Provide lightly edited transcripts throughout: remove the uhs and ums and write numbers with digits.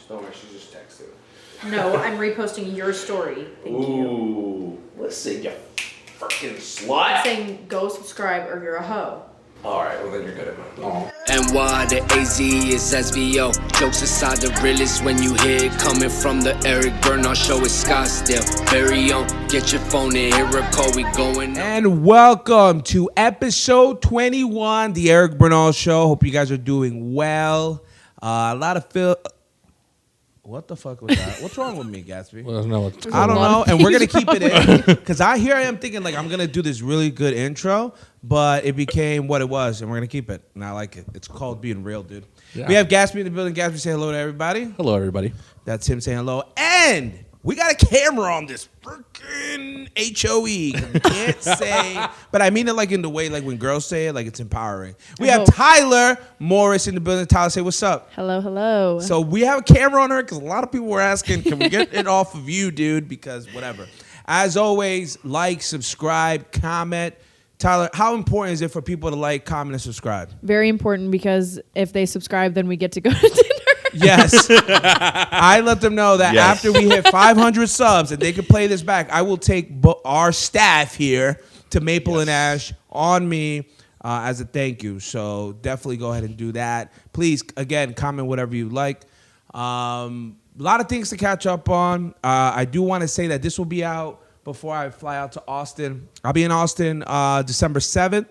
Don't worry, she just texted. No, I'm reposting your story. Thank you. Listen, you fucking slut. I'm saying go subscribe or you're a hoe. Alright, well then you're good at mine. Oh. And why the AZ is SVO. Jokes aside, the realest when you hear it coming from the Eric Bernal show is Scottsdale. Very own, get your phone and hear a call, we going. And welcome to episode 21, the Eric Bernal show. Hope you guys are doing well. A lot of What the fuck was that? What's wrong with me, Gatsby? Well, no, I don't know, and we're gonna keep it in because I am thinking like I'm gonna do this really good intro, but it became what it was, and we're gonna keep it, and I like it. It's called being real, dude. Yeah. We have Gatsby in the building. Gatsby, say hello to everybody. Hello, everybody. That's him saying hello, and we got a camera on this freaking HOE. You can't say, but I mean it like in the way like when girls say it, like it's empowering. We have Tyler Morris in the building. Tyler, say what's up. Hello, hello. So we have a camera on her because a lot of people were asking, can we get it off of you, dude? Because whatever. As always, like, subscribe, comment. Tyler, how important is it for people to like, comment, and subscribe? Very important because if they subscribe, then we get to go to dinner. Yes. I let them know that after we hit 500 subs and they can play this back, I will take our staff here to Maple and Ash on me as a thank you. So definitely go ahead and do that. Please, again, comment whatever you like. A lot of things to catch up on. I do want to say that this will be out before I fly out to Austin. I'll be in Austin December 7th.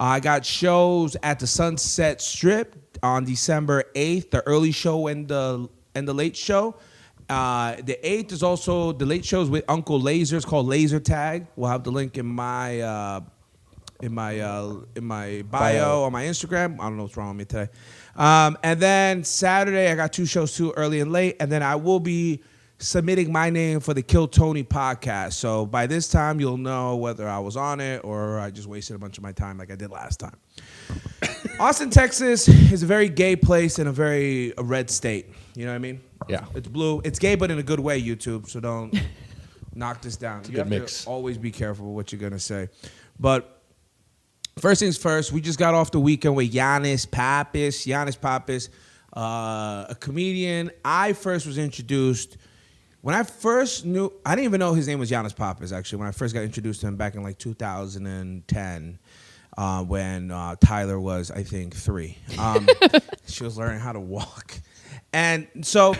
I got shows at the Sunset Strip on December 8th, the early show and the late show. The 8th is also the late shows with Uncle Laser. It's called Laser Tag. We'll have the link in my bio on my Instagram. I don't know what's wrong with me today. And then Saturday I got two shows too, early and late, and then I will be submitting my name for the Kill Tony podcast. So by this time, you'll know whether I was on it or I just wasted a bunch of my time like I did last time. Austin, Texas is a very gay place and a red state. You know what I mean? Yeah. It's blue. It's gay, but in a good way, YouTube. So don't knock this down. It's a you good have mix. to always be careful with what you're going to say. But first things first, we just got off the weekend with Giannis Pappas, a comedian. I first was introduced... When I first knew, I didn't even know his name was Giannis Pappas, actually, when I first got introduced to him back in like 2010, when Tyler was, I think, 3. She was learning how to walk. And so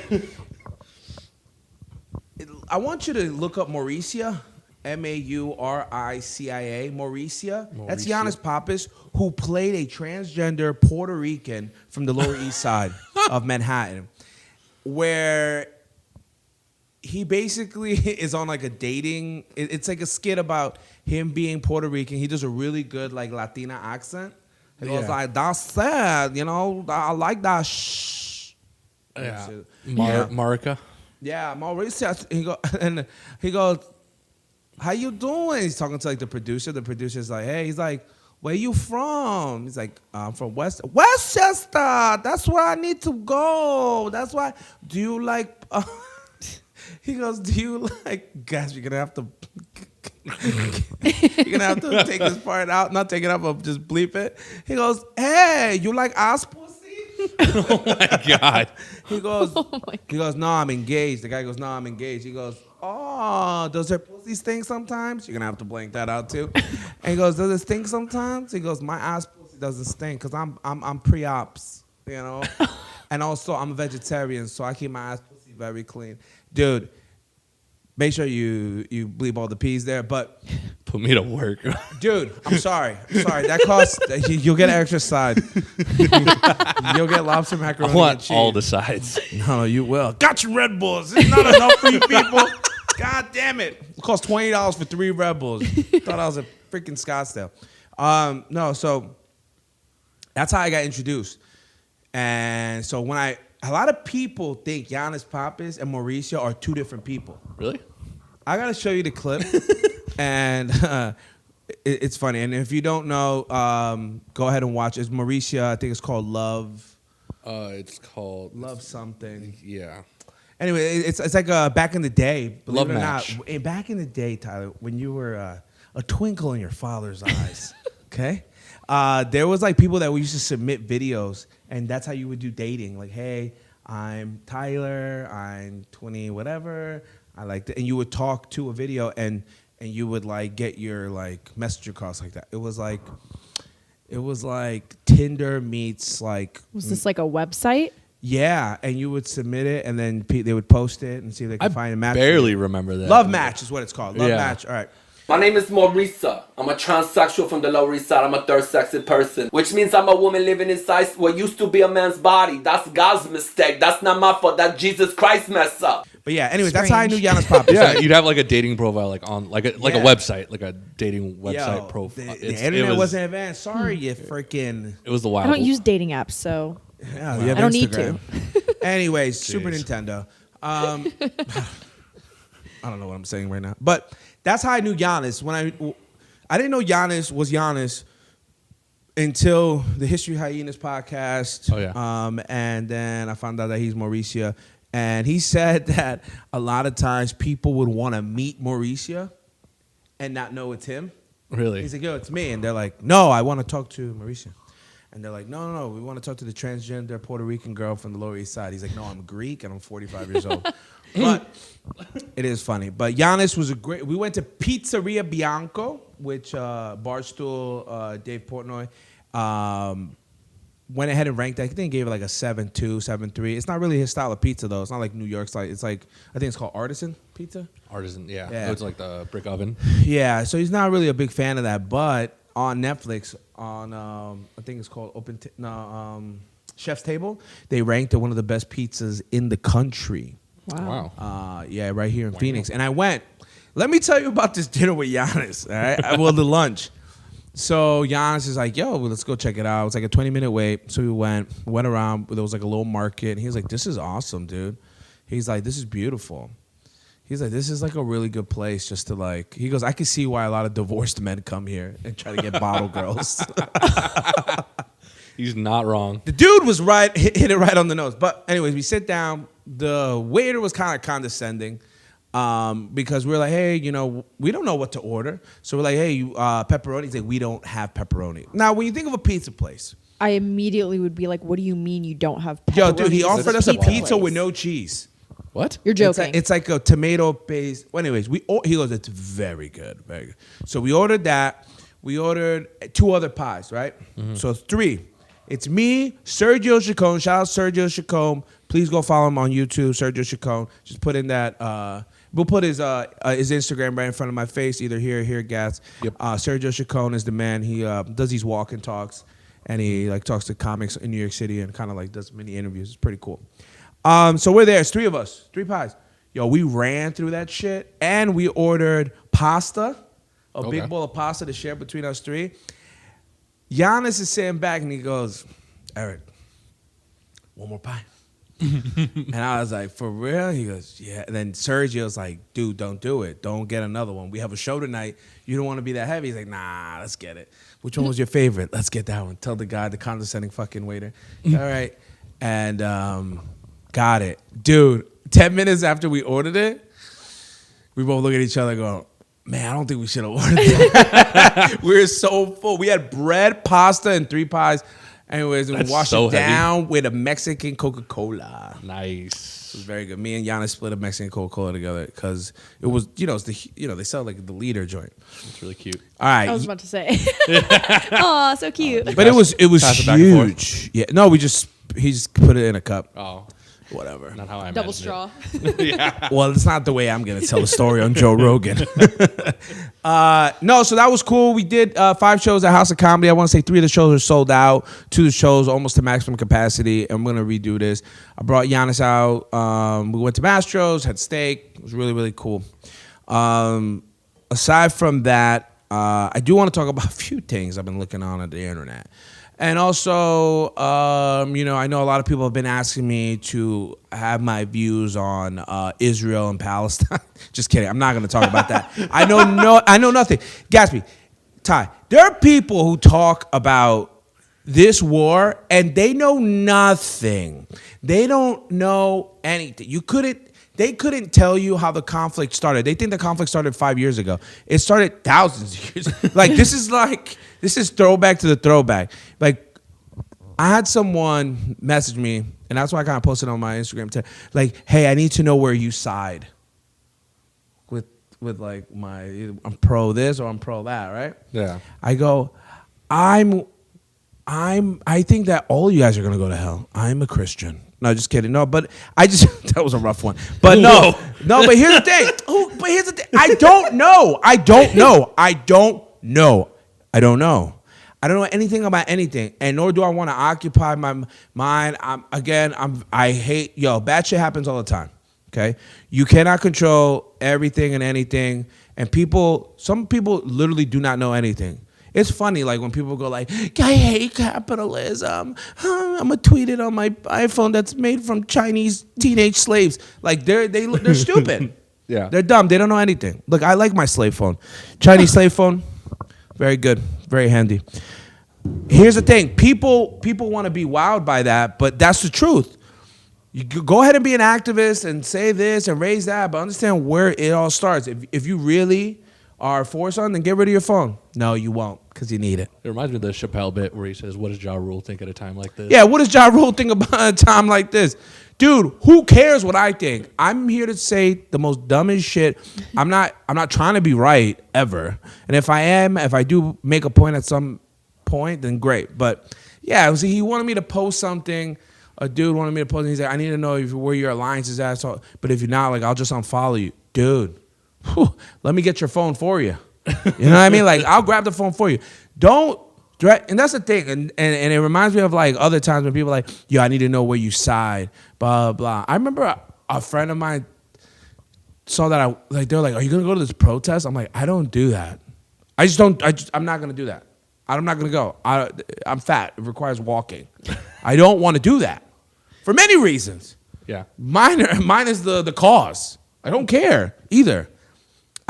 I want you to look up Mauricia, Mauricia. Mauricia. That's Giannis Pappas, who played a transgender Puerto Rican from the Lower East Side of Manhattan, where... he basically is on like a dating. It's like a skit about him being Puerto Rican. He does a really good like Latina accent. He goes like, "That's sad, you know. I like that." Shh. Yeah. Marica. Yeah, Mauricio. He goes, "How you doing?" He's talking to like the producer. The producer's like, "Hey," he's like, "Where you from?" He's like, "I'm from Westchester. That's where I need to go. That's why." Do you like? He goes, "Do you like?" Guys, you're gonna have to take this part out. Not take it out, but just bleep it. He goes, "Hey, you like ass pussy?" Oh my god. He goes, "No, I'm engaged." The guy goes, "No, I'm engaged." He goes, "Oh, does her pussy stink sometimes?" You're gonna have to blank that out too. And he goes, "Does it stink sometimes?" He goes, "My ass pussy doesn't stink because I'm pre-ops, you know, and also I'm a vegetarian, so I keep my ass pussy very clean." Dude, make sure you bleep all the P's there, but... Put me to work. Dude, I'm sorry. That costs... You'll get an extra side. You'll get lobster macaroni I want and cheese. all the sides. No, you will. Got your Red Bulls. It's not enough for you people. God damn it. It cost $20 for 3 Red Bulls. Thought I was a freaking Scottsdale. No, so that's how I got introduced. And so when a lot of people think Giannis Pappas and Mauricio are 2 different people. Really? I got to show you the clip. And it's funny. And if you don't know, go ahead and watch. It's Mauricio. I think it's called Love. It's called... Love something. Yeah. Anyway, it's like back in the day. Love Match. Not, back in the day, Tyler, when you were a twinkle in your father's eyes, okay? There was like people that we used to submit videos, and that's how you would do dating. Like, hey, I'm Tyler. I'm 20, whatever. I like that. And you would talk to a video and you would like get your like message across like that. It was like Tinder meets like. Was this like a website? Yeah, and you would submit it, and then they would post it and see if they could find a match. Barely remember that. Love Match is what it's called. Love Match. All right. My name is Maurisa. I'm a transsexual from the Lower East Side. I'm a third-sexed person, which means I'm a woman living inside what used to be a man's body. That's God's mistake. That's not my fault. That Jesus Christ messed up. But yeah, anyways, that's how I knew Giannis Papas. Yeah, right? you'd have like a dating profile, like on like a website, like a dating website Yo, profile. The internet wasn't advanced. Sorry, you freaking. It was the I wild. don't use dating apps, so Yeah, you have I don't need Instagram. Anyways, Super Jeez. Nintendo. I don't know what I'm saying right now, but that's how I knew Giannis. When I didn't know Giannis was Giannis until the History Hyenas podcast. Oh, yeah. And then I found out that he's Mauricio, and he said that a lot of times people would want to meet Mauricio and not know it's him. Really? He's like, yo, it's me. And they're like, no, I want to talk to Mauricio. And they're like, no, we want to talk to the transgender Puerto Rican girl from the Lower East Side. He's like, no, I'm Greek and I'm 45 years old. But it is funny. But Giannis was we went to Pizzeria Bianco, which Barstool, Dave Portnoy, went ahead and ranked that. I think he gave it like a 7.2, 7.3. It's not really his style of pizza, though. It's not like New York style. It's like, I think it's called artisan pizza. Artisan, yeah. Yeah. It's like the brick oven. Yeah, so he's not really a big fan of that. But on Netflix, on I think it's called Chef's Table, they ranked it one of the best pizzas in the country. wow. Yeah, right here in Phoenix. And I went. Let me tell you about this dinner with Giannis. All right, well, the lunch. So Giannis is like, yo, well, let's go check it out. It's like a 20-minute wait. So we went around. There was like a little market. And he was like, this is awesome, dude. He's like, this is beautiful. He's like, this is like a really good place just to like, he goes, I can see why a lot of divorced men come here and try to get bottle girls. He's not wrong. The dude was right, hit it right on the nose. But anyways, we sit down. The waiter was kind of condescending because we're like, hey, you know, we don't know what to order. So we're like, hey, pepperoni. He's like, we don't have pepperoni. Now, when you think of a pizza place. I immediately would be like, what do you mean you don't have pepperoni? Yo, dude, he offered us a pizza place? with no cheese. What? You're joking. It's like a tomato-based. Well, anyways, he goes, it's very good, very good. So we ordered that. We ordered 2 other pies, right? Mm-hmm. So 3. It's me, Sergio Chacon. Shout out Sergio Chacon. Please go follow him on YouTube, Sergio Chacon. Just put in that. We'll put his Instagram right in front of my face, either here, Gats. Yep. Sergio Chacon is the man. He does these walk and talks, and he like talks to comics in New York City and kind of like does mini interviews. It's pretty cool. So we're there. It's 3 of us, 3 pies. Yo, we ran through that shit, and we ordered pasta, a big bowl of pasta to share between us 3. Giannis is sitting back, and he goes, Eric, 1 more pie. And I was like, for real? He goes, yeah. And then Sergio's like, dude, don't do it. Don't get another one. We have a show tonight. You don't want to be that heavy. He's like, nah, let's get it. Which one was your favorite? Let's get that one. Tell the guy, the condescending fucking waiter. All right. And got it. Dude, 10 minutes after we ordered it, we both look at each other and go, man, I don't think we should have ordered that. We were so full. We had bread, pasta, and 3 pies. Anyways, we washed it down with a Mexican Coca-Cola. Nice. It was very good. Me and Giannis split a Mexican Coca-Cola together because it was, it's they sell like the liter joint. It's really cute. All right. I was about to say. Aw, so cute. But it was pass it back and forth? huge. Yeah. No, he just put it in a cup. Oh, Whatever. not how I Double imagined straw. Well, it's not the way I'm going to tell the story on Joe Rogan. No, so that was cool. We did 5 shows at House of Comedy. I want to say 3 of the shows are sold out. 2 of the shows almost to maximum capacity. I'm going to redo this. I brought Giannis out. We went to Mastro's, had steak. It was really, really cool. Aside from that, I do want to talk about a few things I've been looking on the internet. And also, I know a lot of people have been asking me to have my views on Israel and Palestine. Just kidding. I'm not going to talk about that. I know nothing. Gatsby, Ty, there are people who talk about this war and they know nothing. They don't know anything. They couldn't tell you how the conflict started. They think the conflict started 5 years ago. It started thousands of years. This is throwback to the throwback. Like, I had someone message me And that's why I kind of posted on my Instagram too. Like, hey, I need to know where you side with like I'm pro this or I'm pro that, right? Yeah. I go, I think that all you guys are gonna go to hell. I'm a Christian. No, just kidding. No, but that was a rough one. But no, but here's the thing. I don't know. I don't know anything about anything, and nor do I want to occupy my mind. I hate, bad shit happens all the time. Okay, you cannot control everything and anything, and some people literally do not know anything. It's funny, like when people go like, "I hate capitalism." I'm gonna tweet it on my iPhone that's made from Chinese teenage slaves. Like they're stupid. Yeah, they're dumb. They don't know anything. Look, I like my slave phone, Chinese slave phone, very good, very handy. Here's the thing: people want to be wowed by that, but that's the truth. You go ahead and be an activist and say this and raise that, but understand where it all starts. If you really are for something, then get rid of your phone. No, you won't, because you need it. It reminds me of the Chappelle bit where he says, "What does Ja Rule think at a time like this?" Yeah, what does Ja Rule think about a time like this? Dude, who cares what I think? I'm here to say the most dumbest shit. I'm not trying to be right ever. And if I do make a point at some point, then great. But yeah, he wanted me to post something. A dude wanted me to post. He's like, I need to know where your alliance is at. So, but if you're not, like, I'll just unfollow you, dude. Let me get your phone for you. You know what I mean? Like, I'll grab the phone for you. Don't. And that's the thing. And it reminds me of like other times when people are like, yo, I need to know where you side. Blah blah. I remember a friend of mine saw that they're like, are you gonna go to this protest? I'm like, I don't do that. I'm not gonna do that. I'm not gonna go. I'm fat. It requires walking. I don't want to do that for many reasons. Yeah. Mine is the cause. I don't care either.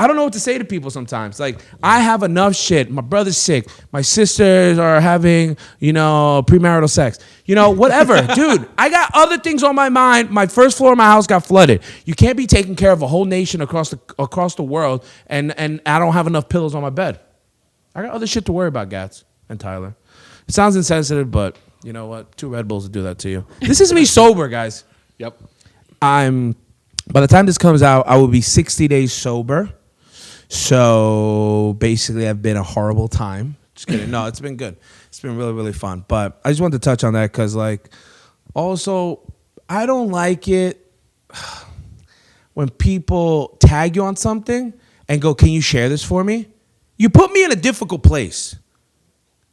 I don't know what to say to people sometimes. Like, I have enough shit. My brother's sick. My sisters are having, premarital sex. Whatever. Dude, I got other things on my mind. My first floor of my house got flooded. You can't be taking care of a whole nation across the world, and I don't have enough pillows on my bed. I got other shit to worry about, Gats and Tyler. It sounds insensitive, but you know what? 2 Red Bulls will do that to you. This is me sober, guys. Yep. By the time this comes out, I will be 60 days sober. So basically, I've been a horrible time. Just kidding. No, it's been good. It's been really, really fun. But I just wanted to touch on that because, like, also, I don't like it when people tag you on something and go, can you share this for me? You put me in a difficult place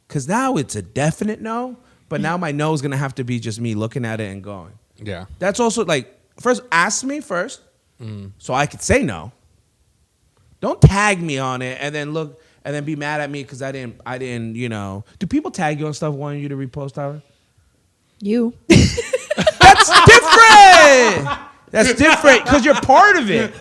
because now it's a definite no, but now my no is going to have to be just me looking at it and going. Yeah. That's also, like, first, ask me first so I could say no. Don't tag me on it and then look and then be mad at me because I didn't. Do people tag you on stuff wanting you to repost, Tyler? You. That's different. That's different because you're part of it.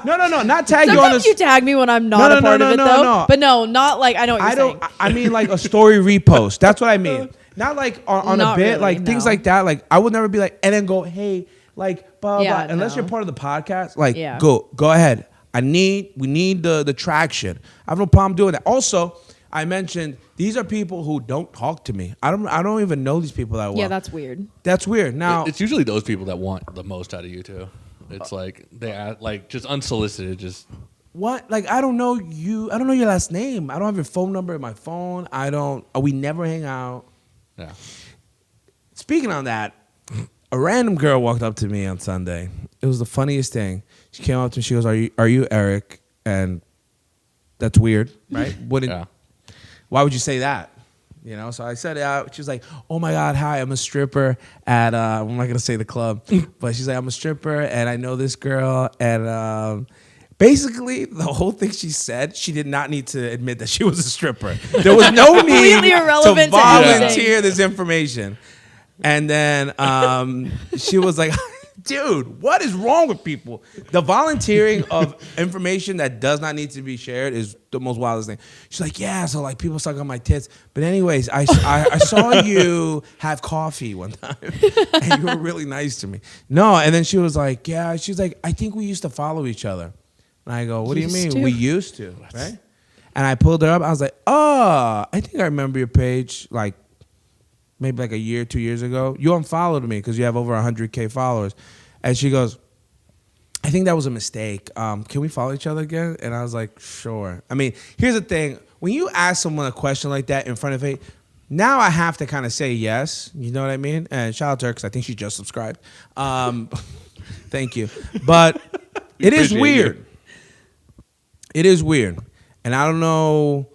No, not tag you on. Sometimes you tag me when I'm not a part of it, though. No. But no, not like I know what you're saying. I mean like a story repost. That's what I mean. Not like on a bit, really, like things like that. Like I would never be like and then go, hey, like blah blah. Unless you're part of the podcast, like go ahead. We need the traction. I have no problem doing that. Also, I mentioned these are people who don't talk to me. I don't even know these people that well. Yeah, that's weird. That's weird. Now It's usually those people that want the most out of you too. It's like they act like just unsolicited, just what? Like I don't know you. I don't know your last name. I don't have your phone number in my phone. We never hang out. Yeah. Speaking on that, a random girl walked up to me on Sunday. It was the funniest thing. She came up to me. She goes, "Are you Eric?" And that's weird, right? Why would you say that? So I said it out. She was like, "Oh my God, hi! I'm a stripper at I'm not gonna say the club, but she's like, I'm a stripper and I know this girl and basically the whole thing she said, she did not need to admit that she was a stripper. There was no need to volunteer this information." And then she was like, dude, what is wrong with people? The volunteering of information that does not need to be shared is the most wildest thing. She's like, yeah, so like people suck on my tits. But anyways, I saw you have coffee one time and you were really nice to me. No, and then she was like, yeah, she's like, I think we used to follow each other. And I go, what do you mean? We used to, right? And I pulled her up. I was like, oh, I think I remember your page like maybe like a year, 2 years ago. You unfollowed me because you have over 100K followers. And she goes, I think that was a mistake. Can we follow each other again? And I was like, sure. I mean, here's the thing. When you ask someone a question like that in front of it, now I have to kind of say yes. You know what I mean? And shout out to her because I think she just subscribed. Thank you. But it is weird. It is weird. And I don't know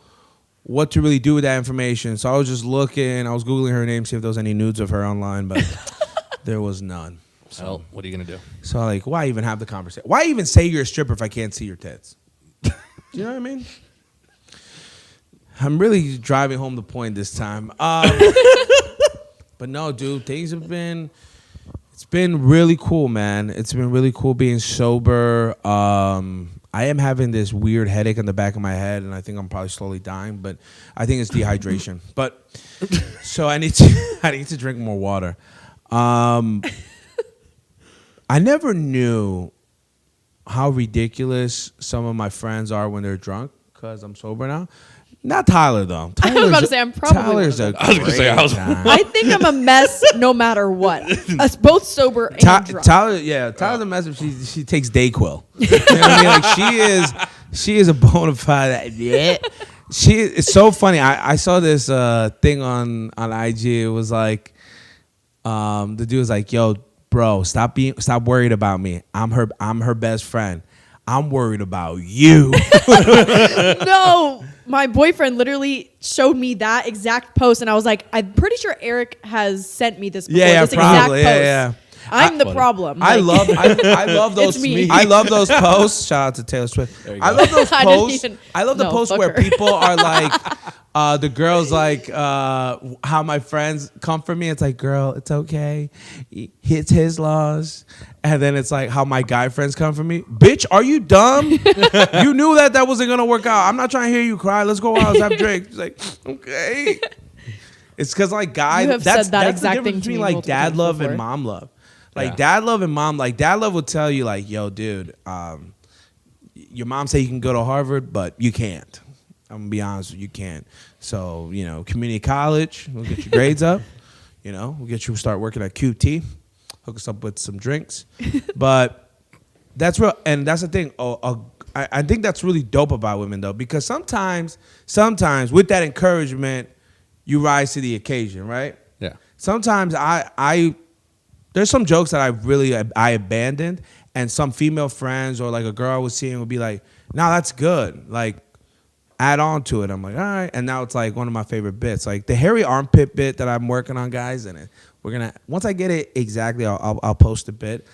what to really do with that information. So I was just looking. I was Googling her name, see if there was any nudes of her online, but there was none. So, Well, what are you going to do? So like, why even have the conversation? Why even say you're a stripper if I can't see your tits? Do you know what I mean? I'm really driving home the point this time. But no, dude, things have been... It's been really cool, man. It's been really cool being sober. I am having this weird headache in the back of my head, and I think I'm probably slowly dying, but I think it's dehydration. But so I need to drink more water. I never knew how ridiculous some of my friends are when they're drunk because I'm sober now. Not Tyler though. I was about to say I'm probably. Tyler's a I was gonna say, I was- guy. I think I'm a mess no matter what. Us both sober and drunk. Tyler's a mess if she takes Dayquil. You know what I mean? Like she is a bona fide. Yeah. It's so funny. I saw this thing on IG. It was like the dude was like, "Yo, bro, stop worried about me. I'm her best friend. I'm worried about you." No, my boyfriend literally showed me that exact post, and I was like, I'm pretty sure Eric has sent me this before. Yeah, this probably. exact post. Yeah. I'm the problem. I Like, love those. It's me. I love those posts. Shout out to Taylor Swift. I I love those didn't posts. even- I love the No, posts fuck where her. people are like, the girls like how my friends comfort me. It's like, girl, it's okay. It's his loss. And then it's like how my guy friends comfort me. Bitch, are you dumb? You knew that wasn't gonna work out. I'm not trying to hear you cry. Let's go out. Let's have drinks. It's like, okay. It's because like guys, You have that's said that the exact difference thing to between me like multiple dad times love before. and mom love. Like Yeah. dad love and mom, like dad love will tell you like, yo, dude, your mom say you can go to Harvard, but you can't. I'm gonna be honest with you, can't. So, you know, community college, we'll get your grades up. You know, we'll get you to start working at QT, hook us up with some drinks. But that's real, and that's the thing. I think that's really dope about women though, because sometimes with that encouragement, you rise to the occasion, right? Yeah. Sometimes there's some jokes that I abandoned, and some female friends or like a girl I was seeing would be like, "No, that's good. Like, add on to it." I'm like, "All right," and now it's like one of my favorite bits, like the hairy armpit bit that I'm working on, guys. And we're gonna once I get it exactly, I'll post a bit.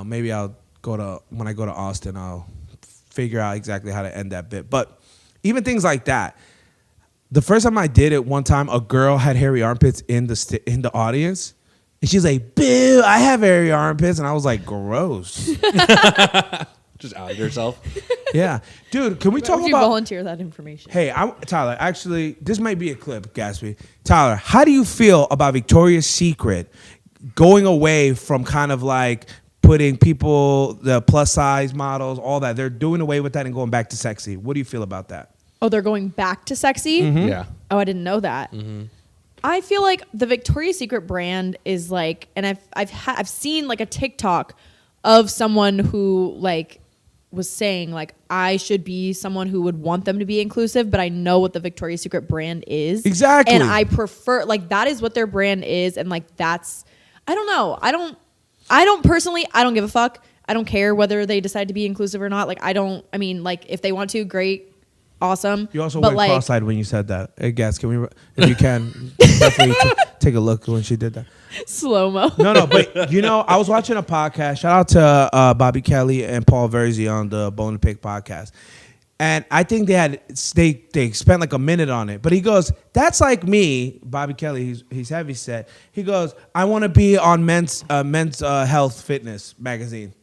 Maybe when I go to Austin, I'll figure out exactly how to end that bit. But even things like that. The first time I did it, one time a girl had hairy armpits in the audience. And she's like, "Boo, I have hairy armpits." And I was like, gross. Just out yourself. Yeah. Dude, can we why talk would you about... volunteer that information? Hey, Tyler, actually, this might be a clip, Gatsby. Tyler, how do you feel about Victoria's Secret going away from kind of like putting people, the plus size models, all that? They're doing away with that and going back to sexy. What do you feel about that? Oh, they're going back to sexy? Yeah. Oh, I didn't know that. I feel like the Victoria's Secret brand is like, and I've seen like a TikTok of someone who like was saying like I should be someone who would want them to be inclusive, but I know what the Victoria's Secret brand is. Exactly. And I prefer like that is what their brand is, and like that's I don't know. I don't personally, I don't give a fuck. I don't care whether they decide to be inclusive or not. Like I mean, like if they want to, great. Awesome. You also but went like, cross-eyed when you said that. Hey, Gats, can we, if you can, definitely take a look when she did that. slow-mo. No, but you know, I was watching a podcast. Shout out to Bobby Kelly and Paul Verzi on the Bone and Pig podcast. And I think they spent like a minute on it. But he goes, that's like me, Bobby Kelly, he's heavy set. He goes, I want to be on men's health fitness magazine.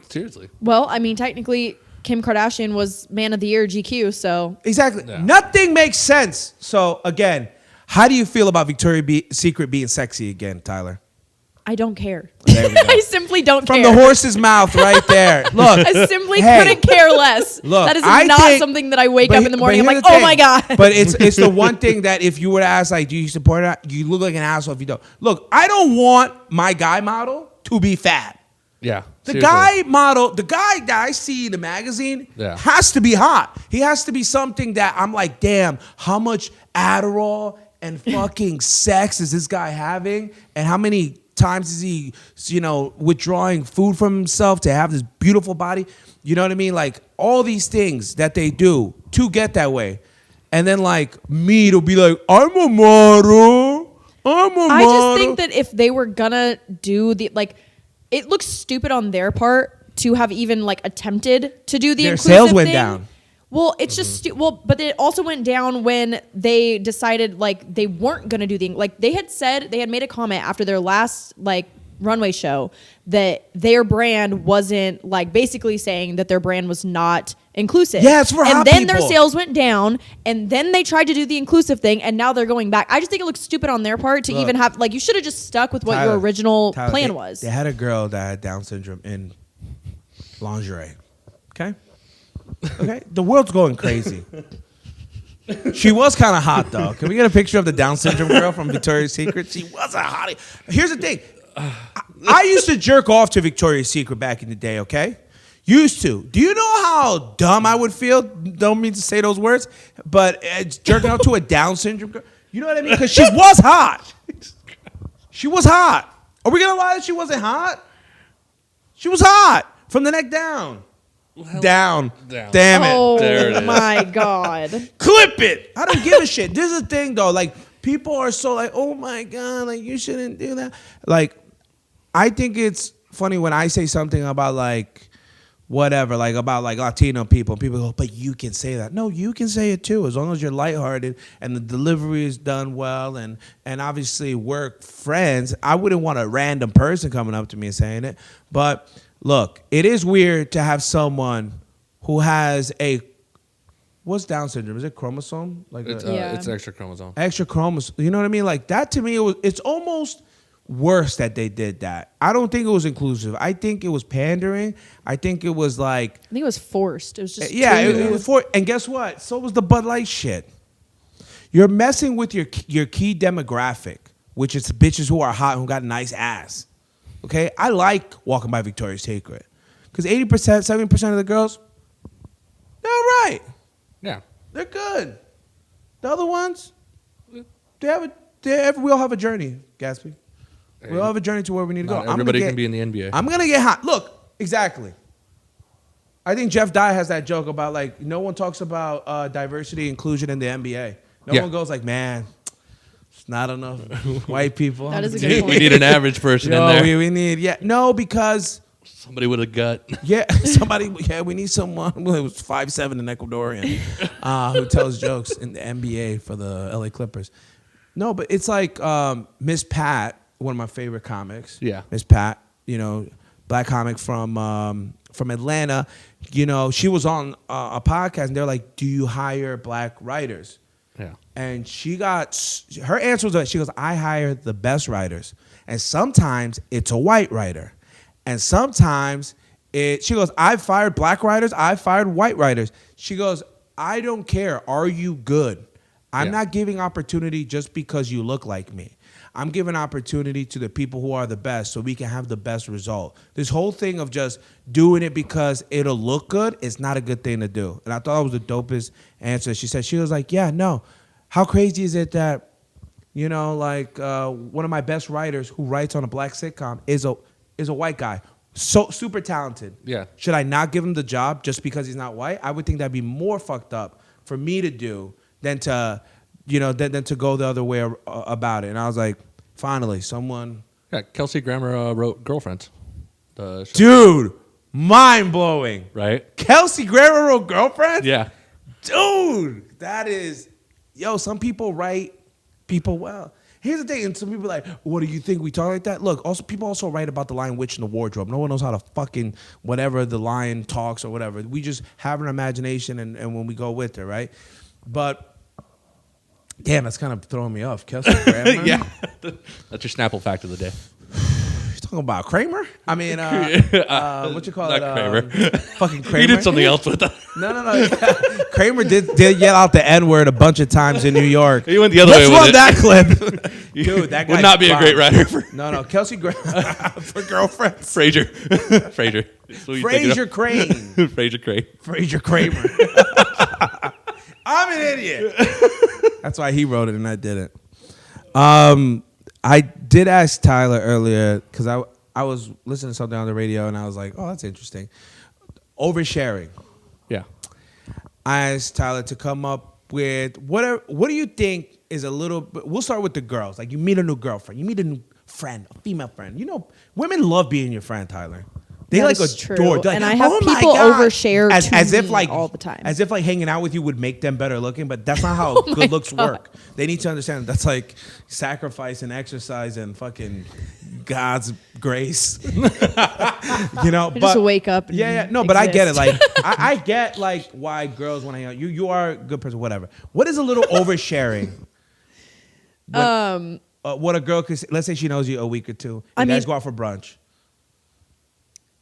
Seriously. Well, I mean, technically, Kim Kardashian was Man of the Year GQ, so Exactly. Yeah. Nothing makes sense. So again, how do you feel about Victoria's Secret being sexy again, Tyler? I don't care. There we go. I simply don't From care. the horse's mouth right there. Look. I simply Hey. couldn't care less. Look, that is I not think- something that I wake but up in the morning. I'm here's like, the oh thing. my God. But it's the one thing that if you were to ask, like, do you support it? You look like an asshole if you don't. Look, I don't want my guy model to be fat. Yeah. The seriously. guy model, the guy that I see in the magazine Yeah. has to be hot. He has to be something that I'm like, damn, how much Adderall and fucking sex is this guy having? And how many times is he, withdrawing food from himself to have this beautiful body? You know what I mean? Like all these things that they do to get that way. And then like me to be like, I'm a model. I just think that if they were gonna do it looks stupid on their part to have even like attempted to do the Their inclusive sales went thing. down. Well, it's just but it also went down when they decided like they weren't gonna do they had made a comment after their last like runway show that their brand wasn't like basically saying that their brand was not inclusive. Yeah, it's for and hot then their people. sales went down, and then they tried to do the inclusive thing, and now they're going back. I just think it looks stupid on their part to even have you should have just stuck with what Tyler, your original Tyler, plan they- was. They had a girl that had Down syndrome in lingerie. Okay? Okay? The world's going crazy. She was kind of hot, though. Can we get a picture of the Down syndrome girl from Victoria's Secret? She was a hottie. Here's the thing. I used to jerk off to Victoria's Secret back in the day, okay? Used to. Do you know how dumb I would feel? Don't mean to say those words, but jerking off to a Down syndrome girl. You know what I mean? Because she was hot. She was hot. Are we gonna lie that she wasn't hot? She was hot from the neck down. Down. Damn it. Oh There it is. my God. Clip it. I don't give a shit. This is the thing though. Like people are so like, oh my God, like you shouldn't do that. Like, I think it's funny when I say something about like whatever, like about like Latino people. People go, but you can say that. No, you can say it too, as long as you're lighthearted and the delivery is done well and obviously we're friends. I wouldn't want a random person coming up to me and saying it. But look, it is weird to have someone who has what's Down syndrome? Is it chromosome? Like It's, Yeah. it's extra chromosome. extra chromosome. You know what I mean? Like that to me, it's almost worse that they did that. I don't think it was inclusive. I think it was pandering. I think it was like, I think it was forced. It was just it was for. And guess what? So was the Bud Light shit. You're messing with your key demographic, which is bitches who are hot who got nice ass. Okay, I like walking by Victoria's Secret because 80%, 70% of the girls, they're all right. Yeah. They're good. The other ones, we all have a journey, Gatsby. We all have a journey to where we need to go. Not everybody can be in the NBA. I'm gonna get hot. Look, exactly. I think Jeff Dye has that joke about like no one talks about diversity inclusion in the NBA. No Yeah. one goes like, man, it's not enough white people. That is a We good need- point. we need an average person in Yo, there. we need no because Somebody with a gut. we need someone who was 5'7" an Ecuadorian who tells jokes in the NBA for the LA Clippers. No, but it's like Miss Pat, one of my favorite comics. Yeah. Miss Pat, black comic from Atlanta. She was on a podcast and they're like, "Do you hire black writers?" Yeah. And her answer was that she goes, "I hire the best writers, and sometimes it's a white writer, and sometimes she goes, I've fired black writers, I've fired white writers." She goes, "I don't care. Are you good? I'm Yeah. not giving opportunity just because you look like me. I'm giving opportunity to the people who are the best so we can have the best result. This whole thing of just doing it because it'll look good is not a good thing to do." And I thought it was the dopest answer. She was like, "Yeah, no. How crazy is it that, one of my best writers who writes on a black sitcom is a white guy, so super talented. Yeah. Should I not give him the job just because he's not white? I would think that'd be more fucked up for me to do than to go the other way about it." And I was like, finally, someone. Yeah. Kelsey Grammer wrote Girlfriends. The show. Dude, mind blowing. Right? Kelsey Grammer wrote Girlfriend? Yeah. Dude, that is, some people write people well. Here's the thing, and some people are like, what do you think we talk like that? Look, people also write about the Lion Witch in the Wardrobe. No one knows how to fucking whatever the lion talks or whatever. We just have an imagination and when we go with it, right? But damn, that's kind of throwing me off. Kelsey Grammer? Yeah. That's your Snapple fact of the day. Talking about Kramer? I mean, what you call Not it? Kramer. Fucking Kramer. He did something else with that. No. Kramer did yell out the N-word a bunch of times in New York. He went the other Let's way with run it. that clip. Dude, that guy Would not be a great writer for No, Kelsey for girlfriends. Frazier. Frazier. Frazier Crane. Frazier Crane. Frazier Kramer. I'm an idiot. That's why he wrote it and I didn't. I did ask Tyler earlier because I was listening to something on the radio and I was like, oh, that's interesting. Oversharing. Yeah. I asked Tyler to come up with what do you think is a little. We'll start with the girls. Like you meet a new girlfriend, you meet a new friend, a female friend. You know, women love being your friend, Tyler. They That like is adore. true. They're like, And I have "Oh my people God." overshare as to if me like all the time. as if like hanging out with you would make them better looking, but that's not how good looks work. They need to understand that's like sacrifice and exercise and fucking God's grace. You know, but just wake up and yeah. No, but I get it. exist. Like I get like why girls want to hang out. You are a good person, whatever. What is a little oversharing? What a girl could say, let's say she knows you a week or two. You guys go out for brunch.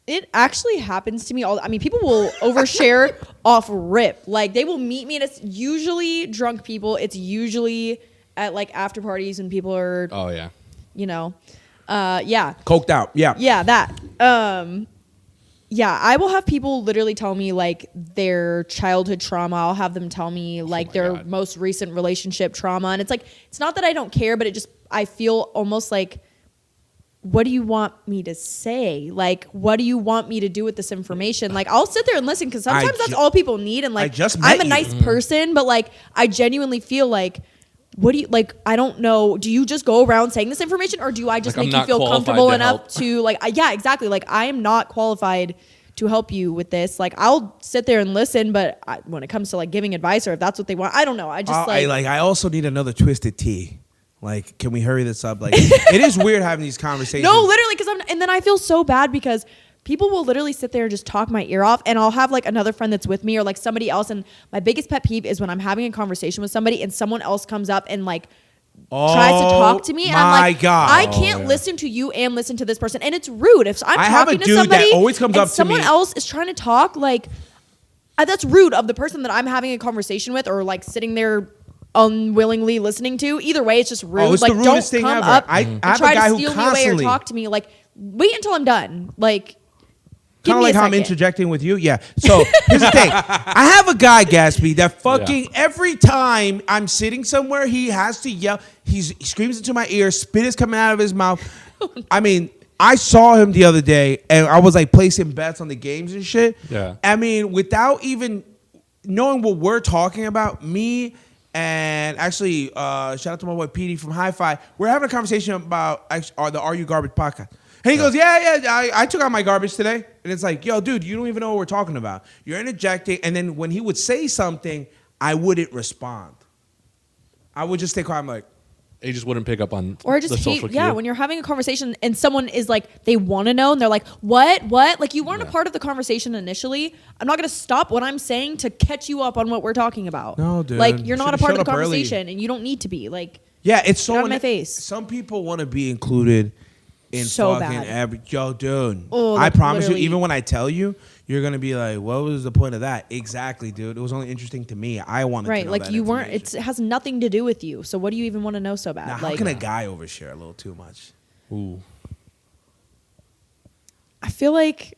It actually happens to me all. I mean, people will overshare off rip. Like they will meet me, and it's usually drunk people. It's usually at like after parties when people are, Oh, yeah. you know, yeah, Coked out. Yeah. yeah, that. Yeah, I will have people literally tell me like their childhood trauma. I'll have them tell me like their God. most recent relationship trauma, and it's like it's not that I don't care, but I feel almost like. What do you want me to say? Like, what do you want me to do with this information? Like, I'll sit there and listen because sometimes that's all people need. And like, I'm a nice person, but like, I genuinely feel like, what do you like? I don't know. Do you just go around saying this information, or do I just Like, make I'm you feel not comfortable qualified to enough help. to like? Yeah, exactly. Like, I am not qualified to help you with this. Like, I'll sit there and listen, but when it comes to like giving advice or if that's what they want, I don't know. I just I also need another twisted tea. Like, can we hurry this up? Like, it is weird having these conversations. No, literally, and then I feel so bad because people will literally sit there and just talk my ear off, and I'll have like another friend that's with me or like somebody else, and my biggest pet peeve is when I'm having a conversation with somebody and someone else comes up and like tries to talk to me, and I'm like, God. I can't listen to you and listen to this person, and it's rude. If I'm talking to somebody that always comes and up to someone me. else is trying to talk, like that's rude of the person that I'm having a conversation with or like sitting there unwillingly listening to. Either way, it's just rude. Oh, it's like, the rudest don't thing come ever. up I and have a try guy to who steal me away or constantly- talk to me. Like, wait until I'm done. Like, give Kind of me like a how I'm second. interjecting with you. Yeah. So here's the thing. I have a guy, Gatsby, that fucking every time I'm sitting somewhere, he has to yell. He screams into my ear. Spit is coming out of his mouth. I mean, I saw him the other day, and I was like placing bets on the games and shit. Yeah. I mean, without even knowing what we're talking about, me and actually, shout out to my boy PD from Hi-Fi. We're having a conversation about the Are You Garbage podcast. And he goes, yeah, I took out my garbage today. And it's like, yo, dude, you don't even know what we're talking about. You're interjecting. And then when he would say something, I wouldn't respond. I would just stay quiet. I'm like, He just wouldn't pick up on Or I the just social hate, cue. when you're having a conversation and someone is like, they want to know and they're like, what? Like, you weren't a part of the conversation initially. I'm not going to stop what I'm saying to catch you up on what we're talking about. No, dude. Like, you're not a Should've part of showed the up early. conversation and you don't need to be. Like, yeah, it's so Get out of my face. Some people want to be included in So fucking bad. every. Yo, dude. Oh, I like, promise you, literally. even when I tell you, you're going to be like, what was the point of that? Exactly, dude. It was only interesting to me. I wanted to right. know Like, that you weren't, information. it has nothing to do with you. So what do you even want to know so bad? Now, how like, can a guy overshare a little too much? Ooh. I feel like,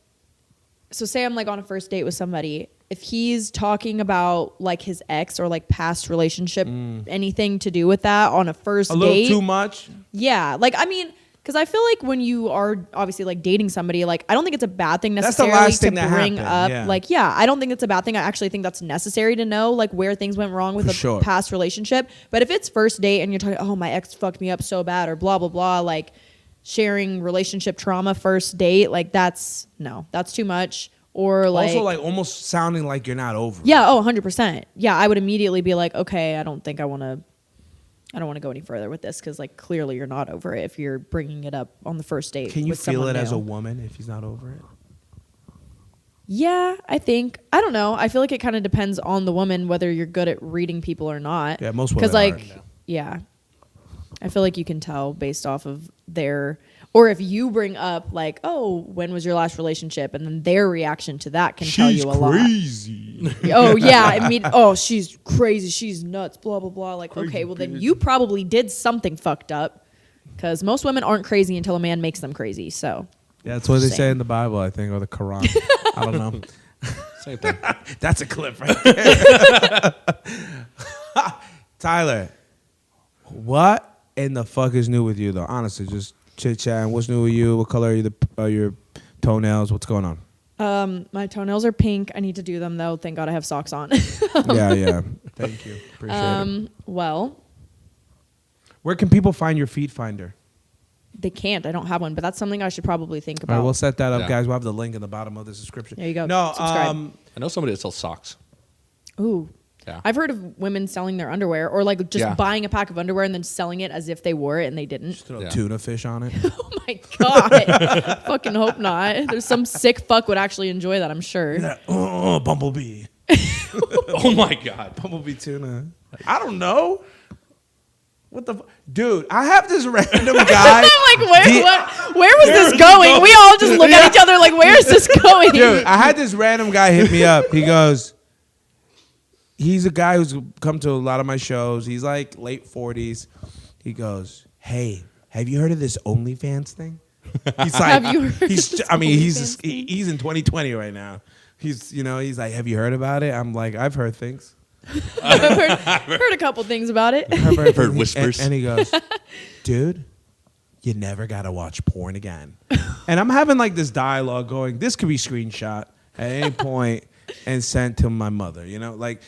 so say I'm like on a first date with somebody, if he's talking about like his ex or like past relationship, anything to do with that on a first A date. little too much? Yeah. Like, I mean, because I feel like when you are obviously like dating somebody, like, I don't think it's a bad thing That's the necessarily last to thing that bring happened, up. yeah. Like, yeah, I don't think it's a bad thing. I actually think that's necessary to know like where things went wrong with For a sure. past relationship. But if it's first date and you're talking, oh, my ex fucked me up so bad or blah, blah, blah, like sharing relationship trauma first date, like that's too much. Or like, Also, like, almost sounding like you're not over it. yeah, 100%. Yeah, I would immediately be like, okay, I don't want to go any further with this because like clearly you're not over it if you're bringing it up on the first date. Can you with feel someone it as new. a woman if he's not over it? Yeah, I think. I don't know. I feel like it kind of depends on the woman whether you're good at reading people or not. Yeah, most women Because like, aren't. yeah, I feel like you can tell based off of their, Or if you bring up like, oh, when was your last relationship? And then their reaction to that can tell you a lot. Oh yeah. I mean, oh, she's crazy. She's nuts. Blah, blah, blah. Like, okay, well then you probably did something fucked up because most women aren't crazy until a man makes them crazy. So yeah, that's what they say in the Bible, I think, or the Quran. I don't know. Same thing. That's a clip right there. Tyler, what in the fuck is new with you though? Honestly, just chit chatting. What's new with you? What color are your toenails? What's going on? My toenails are pink. I need to do them though. Thank God I have socks on. Yeah. Thank you. Appreciate it. Well, where can people find your feet finder? they can't. I don't have one, but that's something I should probably think All about. right, we'll set that up, Yeah. guys. We'll have the link in the bottom of the description. There you go. No, Subscribe. I know somebody that sells socks. Ooh. Yeah. I've heard of women selling their underwear or like just Yeah. buying a pack of underwear and then selling it as if they wore it and they didn't. throw Yeah. tuna fish on it. Oh my God. Fucking hope not. There's some sick fuck would actually enjoy that, I'm sure. Bumblebee. Oh my God. Bumblebee tuna. I don't know. What the dude? I have this random guy. I'm like, where was this going? We all just look at each other like, where is this going? Dude, I had this random guy hit me up. He goes, he's a guy who's come to a lot of my shows. He's like late 40s. He goes, hey, have you heard of this OnlyFans thing? He's like, Have you heard of this OnlyFans thing? he's in 2020 right now. He's like, have you heard about it? I'm like, I've heard things. I've heard a couple things about it. I've Heard whispers. And he goes, dude, you never got to watch porn again. And I'm having like this dialogue going, this could be screenshot at any point and sent to my mother, you know, like,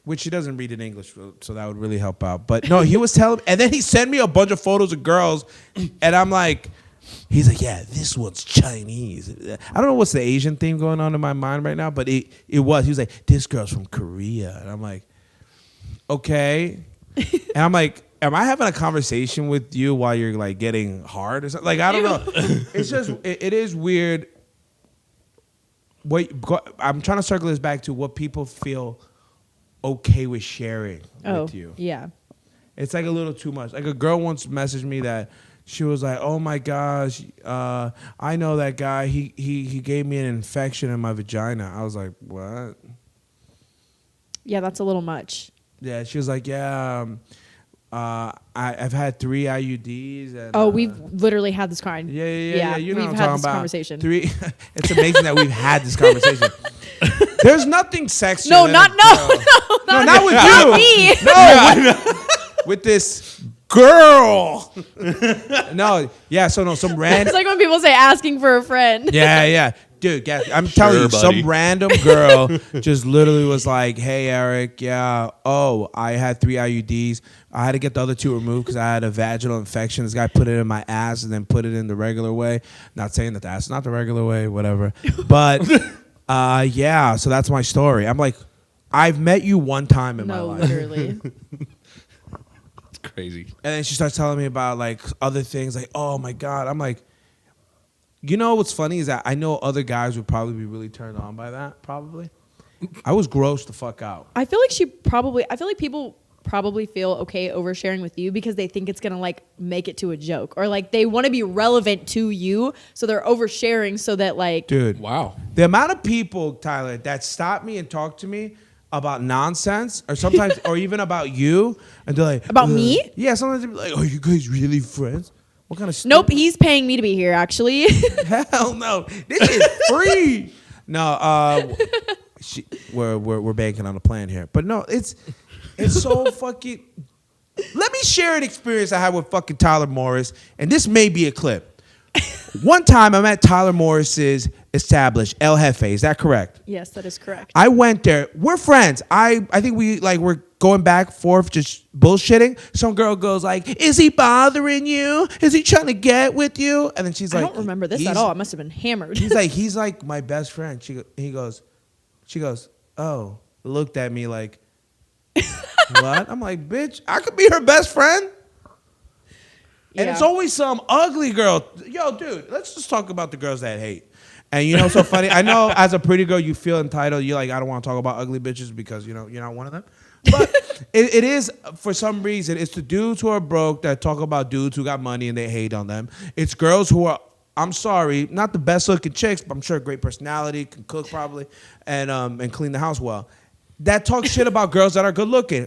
which she doesn't read in English, so that would really help out. But no, he was telling, and then he sent me a bunch of photos of girls, and I'm like, he's like, yeah, this one's Chinese. I don't know what's the Asian theme going on in my mind right now, but it was. He was like, this girl's from Korea. And I'm like, okay. And I'm like, am I having a conversation with you while you're like getting hard or something? Like, I don't know. It's just, it is weird. I'm trying to circle this back to what people feel okay with sharing with you. Yeah. It's like a little too much. Like a girl once messaged me that she was like, "Oh my gosh, I know that guy. He gave me an infection in my vagina." I was like, "What?" Yeah, that's a little much. Yeah, she was like, "Yeah, I've had 3 IUDs." And, We've literally had this kind. Yeah. You know we've what I'm had talking this about. conversation. 3. It's amazing that we've had this conversation. There's nothing sexier. No, than not a no, girl. no, not with not you. me. No, with this girl. No, yeah. So no, some It's random. like when people say asking for a friend. Yeah, dude. Yeah, I'm telling you, buddy. some random girl just literally was like, "Hey, Eric, yeah. Oh, I had 3 IUDs. I had to get the other 2 removed because I had a vaginal infection. This guy put it in my ass and then put it in the regular way. Not saying that the ass is not the regular way, whatever. But yeah. So that's my story. I'm like, I've met you one time in my No, life. literally. It's crazy. And then she starts telling me about like other things, like, oh my God. I'm like, you know what's funny is that I know other guys would probably be really turned on by that, probably. I was grossed the fuck out. I feel like people probably feel okay oversharing with you because they think it's gonna like make it to a joke or like they want to be relevant to you, so they're oversharing so that like Dude. Wow. The amount of people, Tyler, that stop me and talk to me about nonsense or sometimes, or even about you, and they're like, About me? Yeah, sometimes they're like, are you guys really friends? What kind of Nope, he's paying me to be here actually. Hell no. This is free. No, we're banking on a plan here. But no, it's so fucking. Let me share an experience I had with fucking Tyler Morris, and this may be a clip. One time I'm at Tyler Morris's established El Jefe. Is that correct? Yes, that is correct. I went there. We're friends. I think we're going back and forth just bullshitting. Some girl goes like, "Is he bothering you? Is he trying to get with you?" And then she's I like, don't remember this at all. I must have been hammered. He's like my best friend. She goes, "Oh," looked at me like, "What?" I'm like, "Bitch, I could be her best friend." And Yeah. it's always some ugly girl. Yo, dude, let's just talk about the girls that hate. And you know what's so funny? I know as a pretty girl, you feel entitled. You're like, I don't want to talk about ugly bitches because, you know, you're not one of them. But it is, for some reason, it's the dudes who are broke that talk about dudes who got money and they hate on them. It's girls who are, I'm sorry, not the best looking chicks, but I'm sure great personality, can cook probably, and clean the house well. That talk shit about girls that are good looking.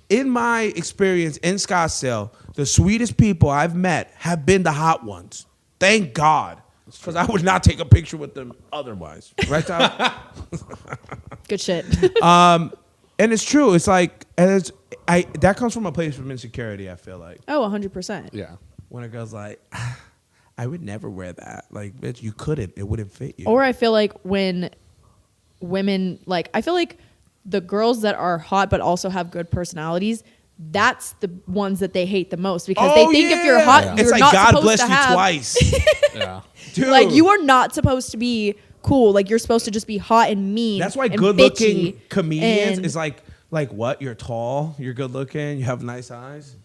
In my experience in Scottsdale, the sweetest people I've met have been the hot ones. Thank God. Because I would not take a picture with them otherwise. Right, Tyler? Good shit. And it's true. It's like, that comes from a place of insecurity, I feel like. Oh, 100%. Yeah. When a girl's like, I would never wear that. Like, bitch, you couldn't. It wouldn't fit you. Or I feel like when women, like, I feel like the girls that are hot but also have good personalities, that's the ones that they hate the most because they think if you're hot, you're it's like not God supposed bless to you have. twice. Yeah. Dude. Like, you are not supposed to be cool. Like, you're supposed to just be hot and mean. That's why and good-looking bitchy comedians and- is like what? You're tall, you're good-looking, you have nice eyes.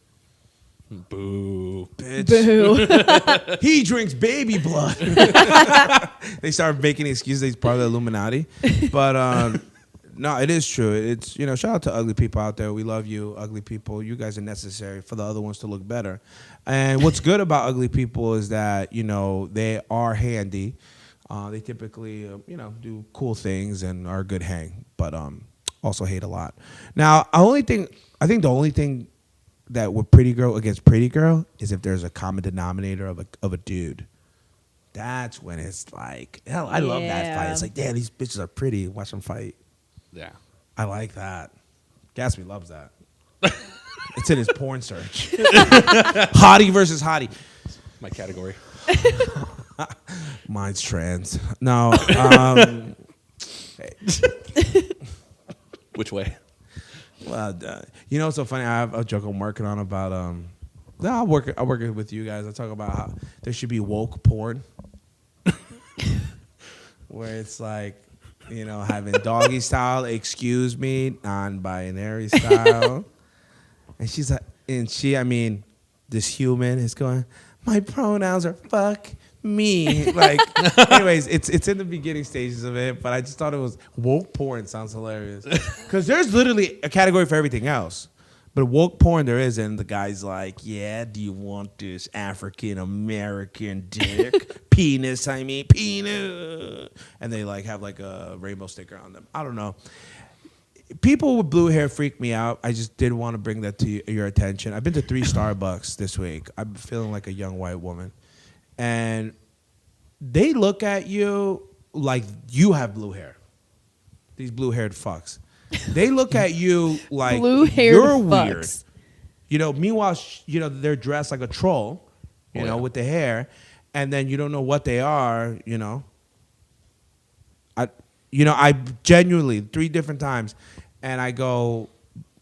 Boo. Bitch. Boo. He drinks baby blood. They start making excuses. He's part of the Illuminati. But no, it is true. It's, shout out to ugly people out there. We love you, ugly people. You guys are necessary for the other ones to look better. And what's good about ugly people is that, they are handy. They typically, do cool things and are a good hang, but also hate a lot. Now, I think the only thing that with pretty girl against pretty girl is if there's a common denominator of a dude. That's when it's like, hell, I love that fight. It's like, damn, these bitches are pretty. Watch them fight. Yeah. I like that. Gatsby loves that. It's in his porn search. Hottie versus hottie. My category. Mine's trans. No. Which way? Well, what's so funny? I have a joke I'm working on about. I'll work it with you guys. I talk about how there should be woke porn, where it's like, having doggy style, excuse me, non-binary style, and she's like, this human is going, my pronouns are fuck me. Like, anyways, it's in the beginning stages of it, but I just thought it was woke porn. Sounds hilarious because there's literally a category for everything else, but woke porn there is, and the guy's like, yeah, do you want this African American dick penis? Penis, and they like have like a rainbow sticker on them. I don't know. People with blue hair freak me out. I just did want to bring that to your attention. I've been to 3 Starbucks this week. I'm feeling like a young white woman. And they look at you like you have blue hair. These blue-haired fucks. They look at you like Blue-haired you're fucks. weird. Meanwhile, they're dressed like a troll, with the hair, and then you don't know what they are, I genuinely 3 different times, and I go,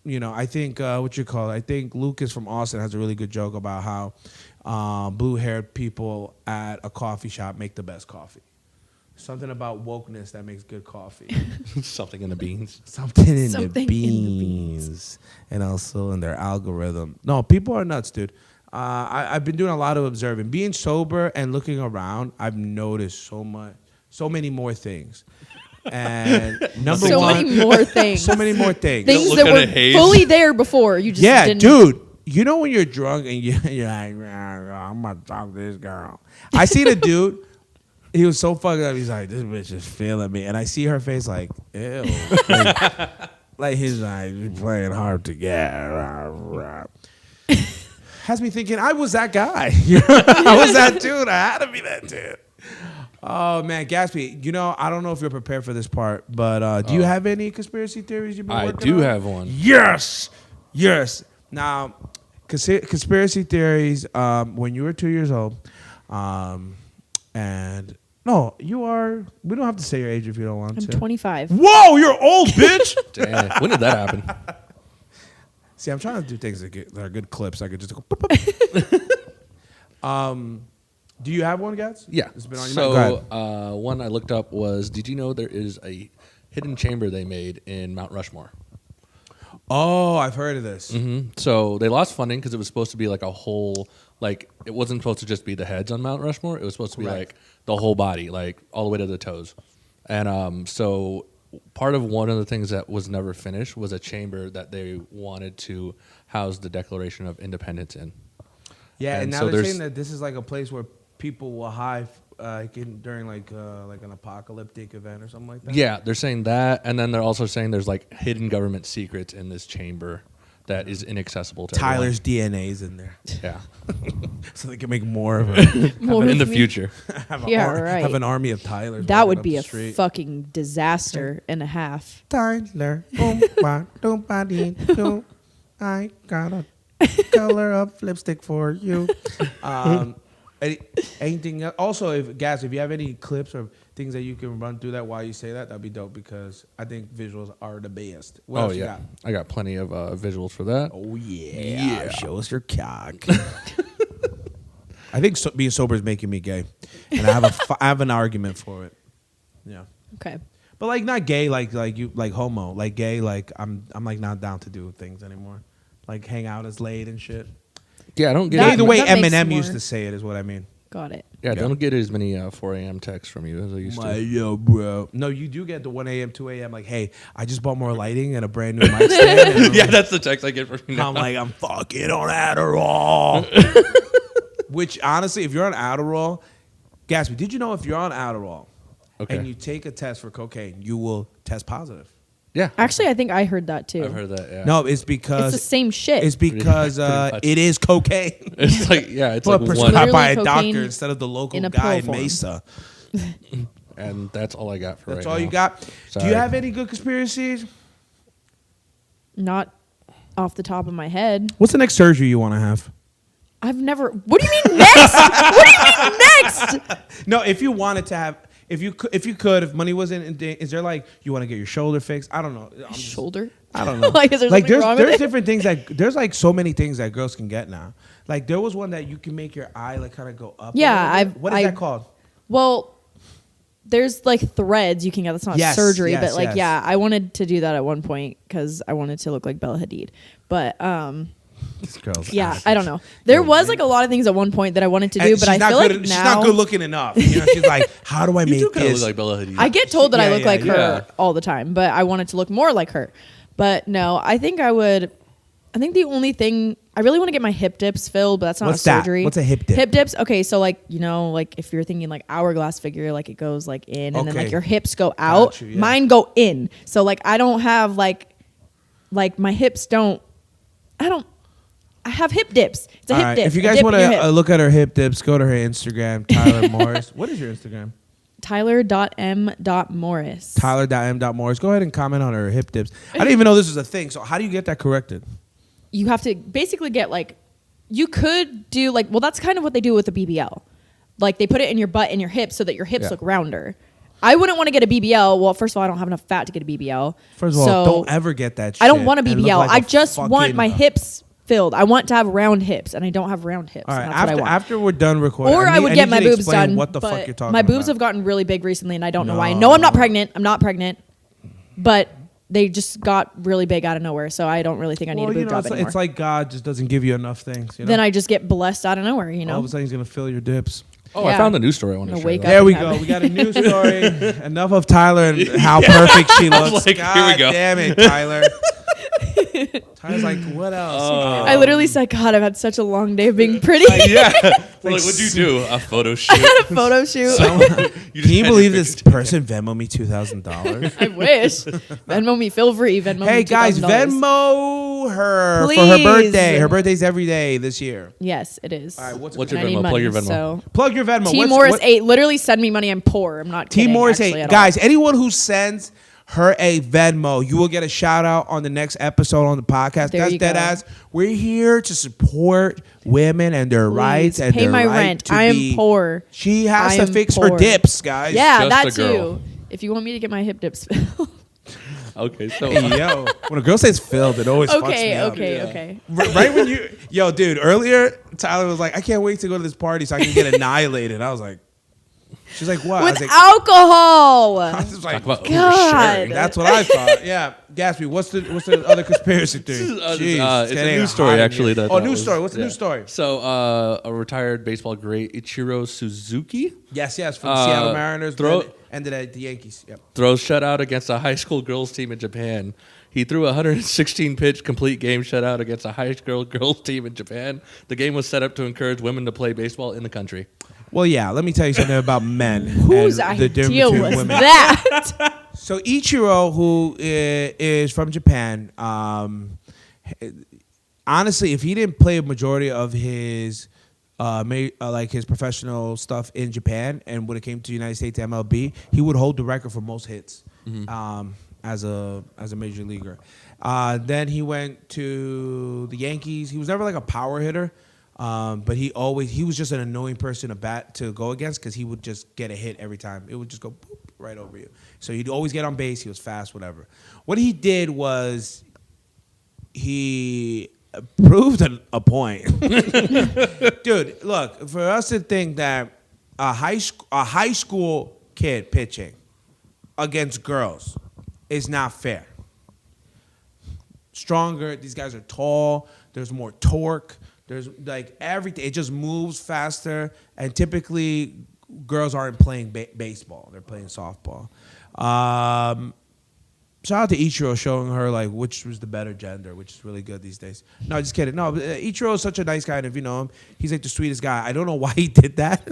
I think I think Lucas from Austin has a really good joke about how blue-haired people at a coffee shop make the best coffee. Something about wokeness that makes good coffee. Something in the beans. Something in Something the in the beans. And also in their algorithm. No, people are nuts, dude. I've been doing a lot of observing. Being sober and looking around, I've noticed so many more things. And number so one, many more things. so many more things. Things look that at were a haze. fully there before. You just didn't. Dude. When you're drunk and you're like, I'm gonna talk to this girl. I seen a dude. He was so fucked up. He's like, this bitch is feeling me, and I see her face like, ew. Like he's like, you're playing hard to get. Has me thinking I was that guy. I was that dude. I had to be that dude. Oh man, Gatsby. I don't know if you're prepared for this part, but do you have any conspiracy theories you've been working on? I do have one. Yes. Now, conspiracy theories. When you were 2 years old, and no, you are. We don't have to say your age if you don't want I'm to. 25. Whoa, you're old, bitch. Damn. When did that happen? See, I'm trying to do things that are good clips. I could just go. Do you have one, Gats? Yeah. It's been on your mind. Go ahead. One I looked up was, did you know there is a hidden chamber they made in Mount Rushmore? Oh, I've heard of this. Mm-hmm. So they lost funding because it was supposed to be like a whole, like it wasn't supposed to just be the heads on Mount Rushmore. It was supposed to be like the whole body, like all the way to the toes. And so part of one of the things that was never finished was a chamber that they wanted to house the Declaration of Independence in. Yeah, and now so they're there's- saying that this is like a place where people will hide during like an apocalyptic event or something like that. Yeah, they're saying that, and then they're also saying there's like hidden government secrets in this chamber that is inaccessible to Tyler's DNA's in there, everyone. so they can make more of it. More Yeah, in of the me. future. Yeah, right. Have an army of Tylers. That walking would up be the a street. fucking disaster and a half. Tyler, boom, ba, doom, ba, dee, doom. I got a color of lipstick for you. Anything else? Also, if you have any clips or things that you can run through that while you say that'd be dope because I think visuals are the best. What else you got? I got plenty of visuals for that. Oh yeah, show us your cock. I think being sober is making me gay, and I have an argument for it. Yeah. Okay. But like not gay, like you, like homo, like gay, like I'm like not down to do things anymore, like hang out as late and shit. Yeah, I don't get That- it. The way that makes Eminem used more- to say it is what I mean. Got it. Yeah, I don't get as many 4 a.m. texts from you as I used to. Yo, bro. No, you do get the 1 a.m., 2 a.m. Like, hey, I just bought more lighting and a brand new mic stand. And Yeah, that's the text I get from you now. I'm like, I'm fucking on Adderall. Which honestly, if you're on Adderall, Gatsby, did you know if you're on Adderall Okay. and you take a test for cocaine, you will test positive? Yeah, Actually, I think I heard that too. I've heard that. Yeah, No, it's because It's the same shit. It's because Pretty much. it is cocaine. it's like it's But like prescribed one, by a Literally doctor cocaine instead of the local in a guy in pill form. Mesa. and that's all I got for That's right all now. you got. Do Sorry. you have any good conspiracies? Not off the top of my head. What's the next surgery you want to have? I've never. What do you mean next? What do you mean next? No, if you wanted to have, if you could, if money wasn't, is there like you want to get your shoulder fixed? I don't know. I'm just- Shoulder. I don't know. Like, is there something wrong with there's it? different things there's like so many things that girls can get now. Like there was one that you can make your eye like kind of go up. a Yeah, little bit. What is that called? Well, there's like threads you can get. That's not Yes, surgery, yes, but like yes. yeah, I wanted to do that at one point because I wanted to look like Bella Hadid. But This girl's yeah, ass. I don't know. There was like a lot of things at one point that I wanted to do, And but I she's not feel good, like she's now not good looking enough. You know, she's like, how do I You make do kind of this? look like Bella Hadid. I get told that I Yeah, look yeah, like yeah. her all the time, but I wanted to look more like her. But no, I think I would. I think the only thing I really want to get my hip dips filled, but that's not What's a that? surgery. What's a hip dip? Hip dips. Okay, so like like if you're thinking like hourglass figure, like it goes like in, and then Okay. like your hips go out. Got you, yeah. Mine go in. So like I don't have like my hips don't. I have hip dips. It's a All hip right. dip. If you a guys dip want in your hip. to look at her hip dips, go to her Instagram, Tyler Morris. What is your Instagram? Tyler.m.morris. Tyler.m.morris. Go ahead and comment on her hip dips. I didn't even know this was a thing. So how do you get that corrected? You have to basically get like, you could do like, well, that's kind of what they do with the BBL. Like they put it in your butt and your hips so that your hips Yeah. look rounder. I wouldn't want to get a BBL. Well, first of all, I don't have enough fat to get a BBL. First of all, So don't ever get that shit. I don't want a and look BBL. like a I just want fucking- my hips filled. I want to have round hips, and I don't have round hips. All right, and that's what I want. after we're done recording, Or I would need get my you to boobs explain done. What the but fuck you're talking my boobs about. have gotten really big recently, and I don't know why. No. No, I'm not pregnant. I'm not pregnant. But they just got really big out of nowhere, so I don't really think I need a boob job anymore. it's like God just doesn't give you enough things. You know? Then I just get blessed out of nowhere, you all know? of a sudden he's gonna fill your dips. Oh, I Yeah. found the news story I want to No, share. wake though. up. There we have go. it. We got a news story. Enough of Tyler and how perfect she looks. like, here God we go. damn it, Tyler. Tyler's like, what else? I literally said, God, I've had such a long day of being pretty. Yeah. We're like, what'd you do? A photo shoot. a photo shoot. Can you believe this person Venmo me $2,000? I wish. Venmo me, feel free. Venmo me. Hey guys, $2,000. Venmo her for her Please. birthday. Her birthday's every day this year. Yes, it is. All right, what's What's And your I need Venmo? money, Plug your Venmo. So. plug your Venmo? T What's- Morris what- 8. Literally send me money. I'm poor. I'm not T kidding. Morris actually, 8. at all. Guys, anyone who sends her a Venmo, you will get a shout out on the next episode on the podcast. There That's you dead go. ass. We're here to support women and their Please, rights and pay their my right rent. to I am be- poor. She has I to am fix her poor. dips, guys. Yeah, Just that a girl. too. If you want me to get my hip dips Okay, so Hey, yo, when a girl says filled, it always fucks me okay, up. okay. Right when you, dude, earlier Tyler was like, I can't wait to go to this party so I can get annihilated. I was like, She's like, what? I With was like, alcohol. I was like, Talk about God. that's what I thought. Yeah, Gatsby. What's the other conspiracy theory? Jeez, it's a getting news story, hot in actually. here. That I thought news was- story. What's the yeah. news story? So, a retired baseball great, Ichiro Suzuki, Yes, from the Seattle Mariners. throw- then ended at the Yankees. Yep. throws shutout against a high school girls team in Japan. He threw a 116-pitch complete game shutout against a high school girls team in Japan. The game was set up to encourage women to play baseball in the country. Well, yeah. Let me tell you something about men. Whose and the difference idea between was women. that? So Ichiro, who is from Japan, honestly, if he didn't play a majority of his like his professional stuff in Japan and when it came to the United States MLB, he would hold the record for most hits as a major leaguer. Then he went to the Yankees. He was never like a power hitter. But he was just an annoying person to go against because he would just get a hit every time. It would just go boop, right over you. So he'd always get on base. He was fast, whatever. What he did was he proved a point. Dude, look, for us to think that a high school kid pitching against girls is not fair. Stronger, these guys are tall, there's more torque. There's like everything. It just moves faster. And typically, girls aren't playing baseball. They're playing softball. Shout out to Ichiro showing her like which was the better gender, which is really good these days. No, just kidding. No, Ichiro is such a nice guy. And if you know him, he's like the sweetest guy. I don't know why he did that.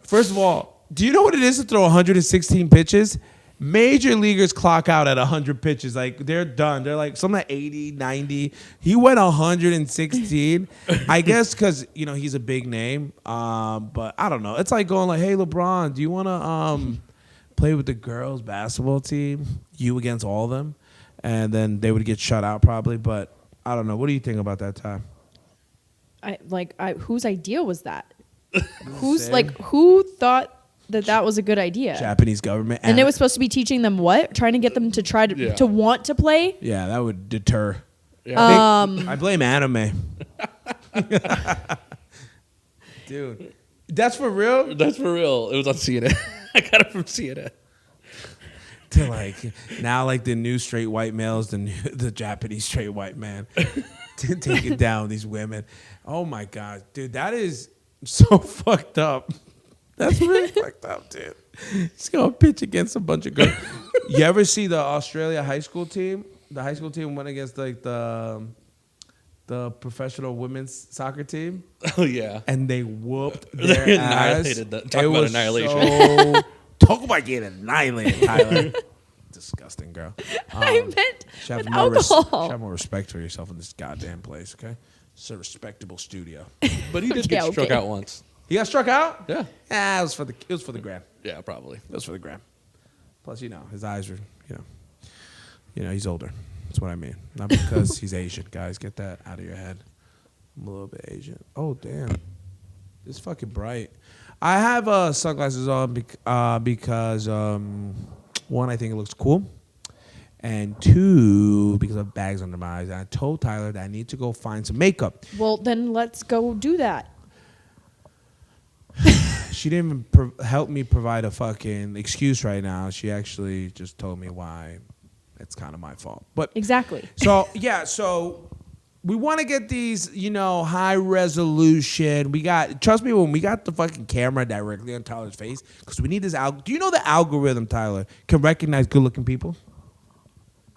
First of all, do you know what it is to throw 116 pitches? Major leaguers clock out at 100 pitches. Like, they're done. They're like, some at 80, 90. He went 116. I guess because, he's a big name. But I don't know. It's like going like, hey, LeBron, do you want to play with the girls' basketball team? You against all of them? And then they would get shut out probably. But I don't know. What do you think about that time? Whose idea was that? Who thought that was a good idea? Japanese government. And it was supposed to be teaching them what? Trying to get them to try to want to play? Yeah, that would deter. Yeah. I blame anime. Dude. That's for real? That's for real. It was on CNN. I got it from CNN. They're like, now like the new straight white males, the Japanese straight white man. Taking down these women. Oh my God. Dude, that is so fucked up. That's really fucked up, dude. He's going to pitch against a bunch of girls. You ever see the Australia high school team? The high school team went against like the professional women's soccer team. Oh, yeah. And they whooped They their annihilated ass. that. Talk about annihilation. Talk about getting annihilated, Tyler. Disgusting, girl. I meant Should have with more alcohol. should have more respect for yourself in this goddamn place, okay? It's a respectable studio. But he did Okay, get struck okay. out once. He got struck out? Yeah. It was for the gram. Yeah, probably. It was for the gram. Plus, his eyes are, he's older. That's what I mean. Not because he's Asian. Guys, get that out of your head. I'm a little bit Asian. Oh, damn. It's fucking bright. I have sunglasses on because, one, I think it looks cool. And two, because I have bags under my eyes. And I told Tyler that I need to go find some makeup. Well, then let's go do that. She didn't even help me provide a fucking excuse right now. She actually just told me why it's kind of my fault. But Exactly. so we want to get these, high resolution. Trust me, when we got the fucking camera directly on Tyler's face, because we need this do you know the algorithm, Tyler, can recognize good-looking people?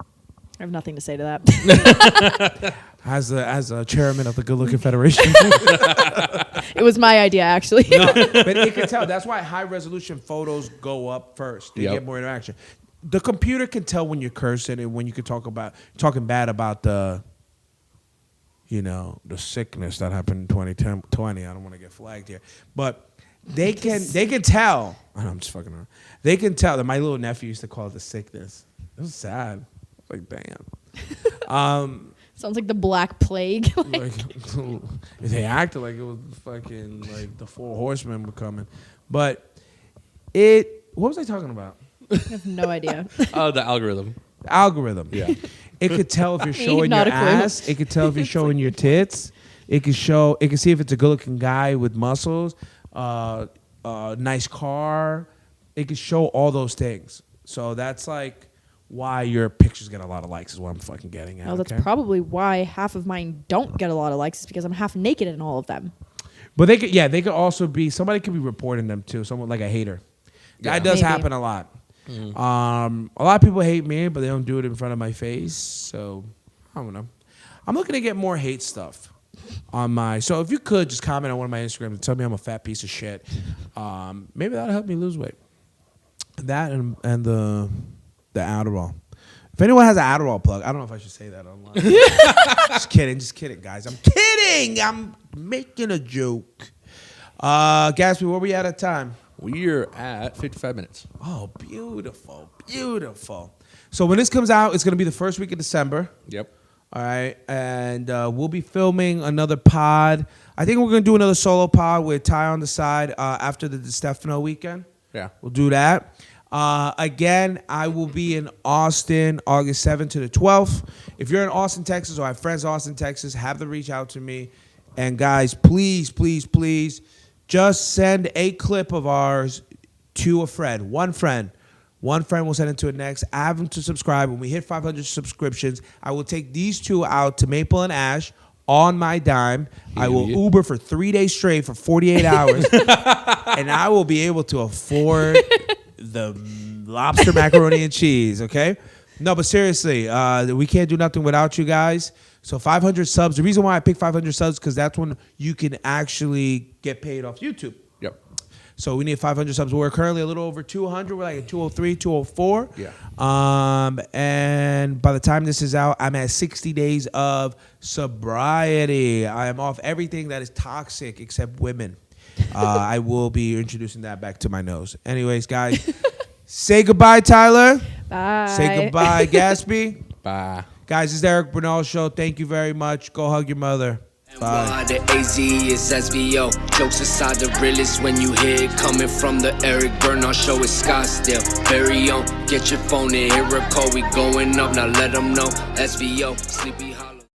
I have nothing to say to that. As a chairman of the Good Looking Federation. It was my idea, actually. No, but it can tell. That's why high resolution photos go up first. They Yep. get more interaction. The computer can tell when you're cursing and when you can talking bad about the sickness that happened in 2020. I don't want to get flagged here, but they can tell. I'm just fucking around. They can tell that my little nephew used to call it the sickness. It was sad. Like, damn. Sounds like the Black Plague. Like, they acted like it was fucking like the 4 horsemen were coming. But what was I talking about? I have no idea. The algorithm. The algorithm. Yeah. It could tell if you're showing Not your a clue. ass. It could tell if you're showing your tits. It could see if it's a good looking guy with muscles. a nice car. It can show all those things. So that's like why your pictures get a lot of likes is what I'm fucking getting at. Well, that's okay? probably why half of mine don't get a lot of likes, is because I'm half naked in all of them. But they could also be, somebody could be reporting them too. Someone like a hater. That does Maybe. happen a lot. A lot of people hate me, but they don't do it in front of my face. So I don't know. I'm looking to get more hate stuff on my. So if you could just comment on one of my Instagrams and tell me I'm a fat piece of shit, maybe that'll help me lose weight. That and the Adderall. If anyone has an Adderall plug, I don't know if I should say that online. Just kidding, guys. I'm kidding. I'm making a joke. Gatsby, where we at time? We're at 55 minutes. Oh, beautiful, beautiful. So when this comes out, it's going to be the first week of December. Yep. All right, and we'll be filming another pod. I think we're going to do another solo pod with Ty on the side after the DeStefano weekend. Yeah. We'll do that. Again, I will be in Austin August 7th to the 12th. If you're in Austin, Texas, or have friends in Austin, Texas, have them reach out to me. And guys, please, please, please, just send a clip of ours to a friend. One friend will send it to the next. Have them to subscribe. When we hit 500 subscriptions, I will take these two out to Maple and Ash on my dime. I will Uber for 3 days straight for 48 hours. And I will be able to afford the lobster macaroni and cheese, okay? No, but seriously, we can't do nothing without you guys. So 500 subs. The reason why I picked 500 subs is because that's when you can actually get paid off YouTube. Yep. So we need 500 subs. We're currently a little over 200. We're like at 203, 204. Yeah. And by the time this is out, I'm at 60 days of sobriety. I am off everything that is toxic except women. I will be introducing that back to my nose. Anyways, guys, say goodbye, Tyler. Bye. Say goodbye, Gatsby. Bye. Guys, it's the Eric Bernal Show. Thank you very much. Go hug your mother. Bye. The AZ is SVO. Jokes aside, the realest when you hear it coming from the Eric Bernal Show is Scottsdale. Very own. Get your phone and hear a call. We going up. Now let them know. SVO. Sleepy.